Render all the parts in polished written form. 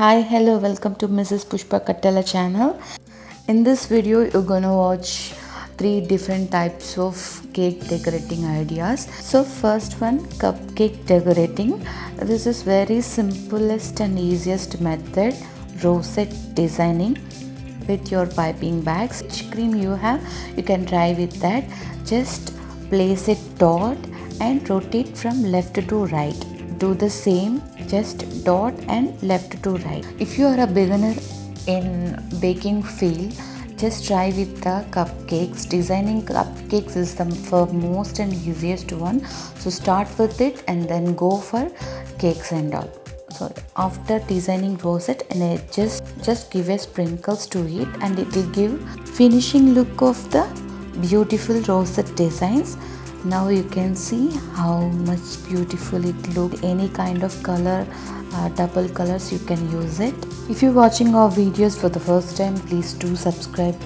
Hi, hello, welcome to Mrs. Pushpa Kattala channel. In this video, you're gonna watch three different types of cake decorating ideas. So first one, cupcake decorating. This is very simplest and easiest method, rosette designing with your piping bags. Which cream you have, you can try with that. Just place it dot and rotate from left to right. Do the same, just dot and left to right. If you are a beginner in baking field, just try with the cupcakes. Designing cupcakes is the most and easiest one. So start with it and then go for cakes and all. So after designing rosette, and it just give a sprinkles to it, and it will give finishing look of the beautiful rosette designs. Now you can see how much beautiful it looked. Any kind of color, double colors, you can use it. If you're watching our videos for the first time, please do subscribe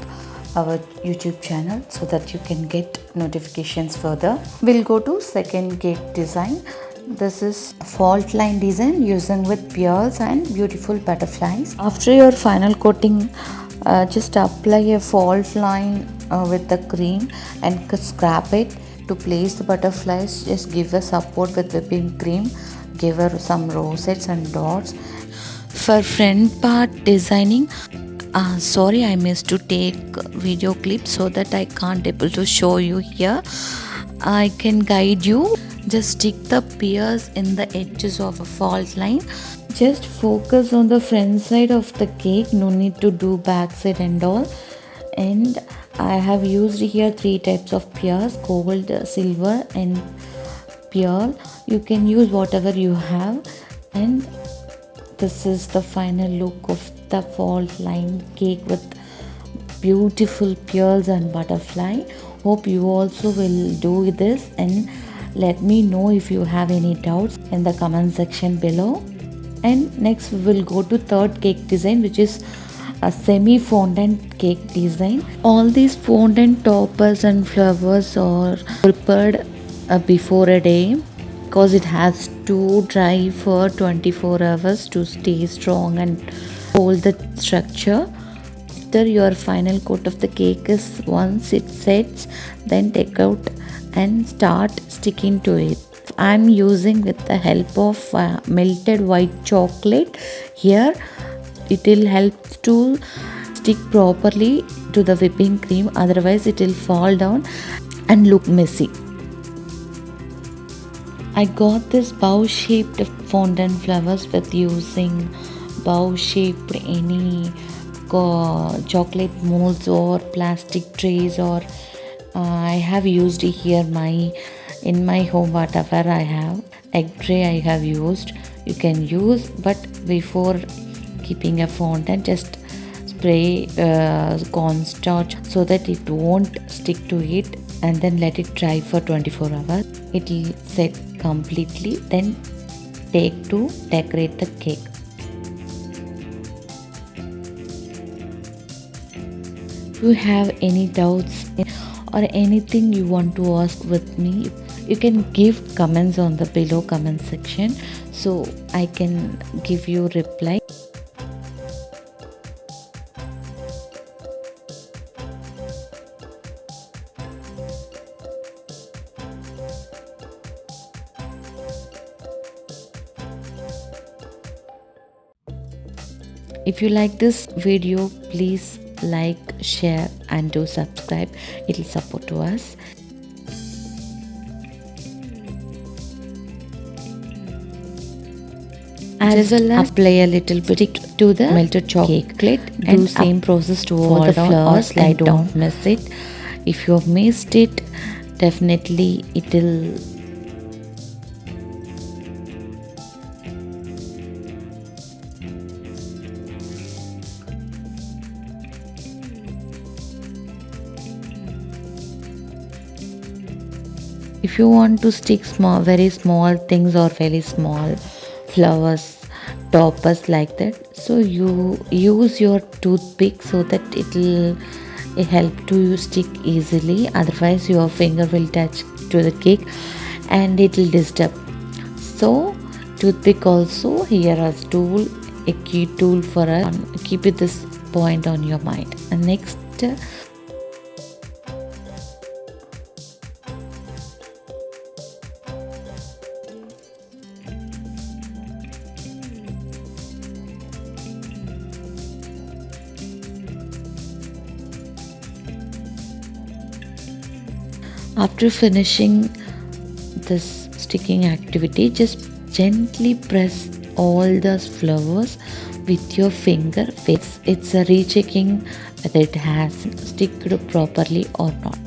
our YouTube channel so that you can get notifications further. We'll go to second cake design. This is fault line design using with pearls and beautiful butterflies. After your final coating, just apply a fault line with the cream and scrap it. To place the butterflies, just give a support with whipping cream. Give her some rosettes and dots. For front part designing, sorry, I missed to take video clip, so that I can't able to show you here. I can guide you. Just stick the pears in the edges of a fault line. Just focus on the front side of the cake. No need to do back side and all. And I have used here three types of pears: gold, silver and pearl. You can use whatever you have. And this is the final look of the fault line cake with beautiful pearls and butterfly. Hope you also will do this, and let me know if you have any doubts in the comment section below. And next we will go to third cake design, which is a semi fondant cake design. All these fondant toppers and flowers are prepared before a day, because it has to dry for 24 hours to stay strong and hold the structure. After your final coat of the cake is, once it sets, then take out and start sticking to it. I'm using with the help of melted white chocolate here. It will help to stick properly to the whipping cream, otherwise it will fall down and look messy. I got this bow shaped fondant flowers with using bow shaped any chocolate molds or plastic trays, or I have used here in my home whatever I have. Egg tray I have used. You can use, but before keeping a fondant, just spray cornstarch so that it won't stick to it, and then let it dry for 24 hours. It will set completely. Then take to decorate the cake. If you have any doubts or anything you want to ask with me, you can give comments on the below comment section, so I can give you reply. If you like this video, please like, share and do subscribe. It will support to us. As well as apply a little bit to the melted chocolate and do same process to all the flowers. I don't miss it. If you have missed it, definitely it will. If you want to stick very small things or very small flowers, toppers like that, so you use your toothpick so that it will help to stick easily. Otherwise your finger will touch to the cake and it will disturb. So toothpick also here as tool a key tool for us. Keep it this point on your mind. And next, after finishing this sticking activity, just gently press all those flowers with your finger. It's a rechecking whether it has sticked properly or not.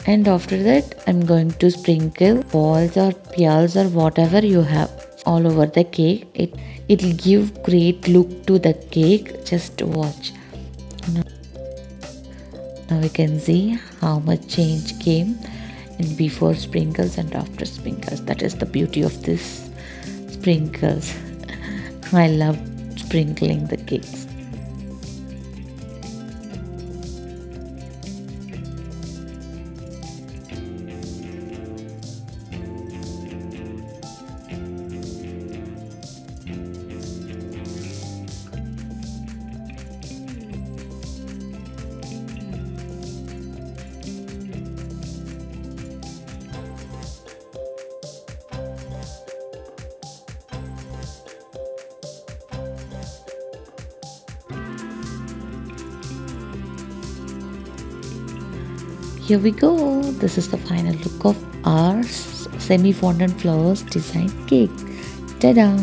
And after that, I'm going to sprinkle balls or pearls or whatever you have all over the cake. It'll give great look to the cake. Just watch. Now we can see how much change came in before sprinkles and after sprinkles. That is the beauty of this sprinkles. I love sprinkling the cakes. Here we go. This is the final look of our semi-fondant flowers design cake. Ta-da!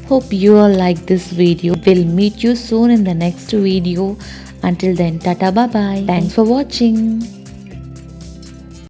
Hope you all like this video. We'll meet you soon in the next video. Until then, tata bye bye. Thanks for watching.